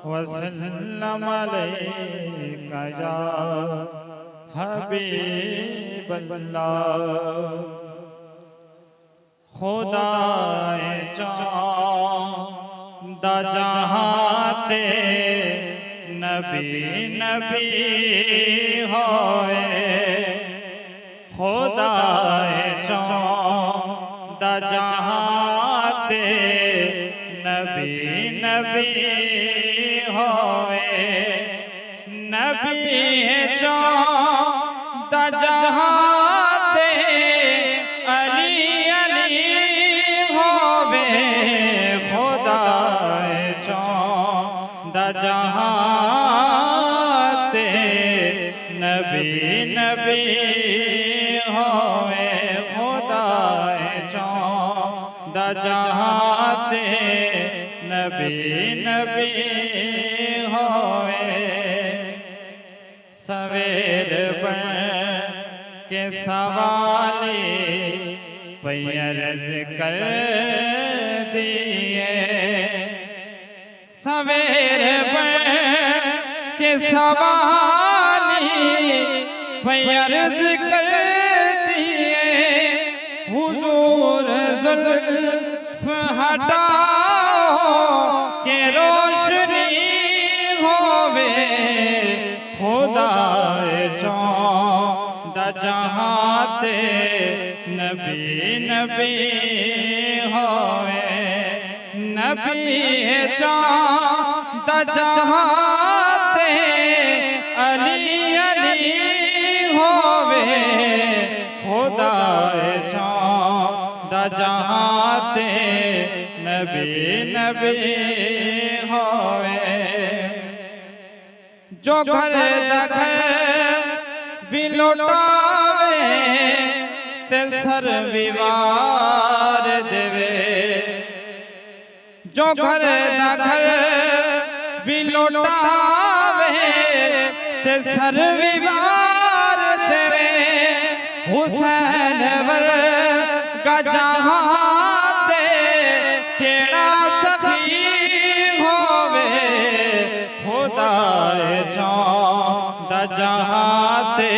वसल्लम अलैका या हबीबल्लाह। खुदाए चाँदा जहाते नबी नबी होए। खुदाए चाँदा जहाते नबी नबी होए। नबी चाँदा जहाते अली अली होवे। खुदाए चाँदा जहाते नबी नबी होवे। खुदाए चाँदा जहाते नबी नबी होवे। सवेर बन के सवाली पैरज कर दिए। सवेर बन के सवाली पैरज कर दिए। हुजूर जुल्फ हटाओ के रोशनी होवे। खुदाए चाँदा जहाते नबी नबी होवे। नबी चाँदा जहाते अली अली होवे। खुदाए चाँदा जहाते नबी नबी होवे। जो घर दखर भी लौटावे ते सर विवार देवे। जो घर दखर भी लौटावे ते सर विवार देवे। हुसैन वर्गा जहाते केड़ा सखी होवे। खुदाए चाँदा जहाते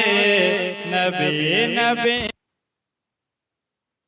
नबी नबी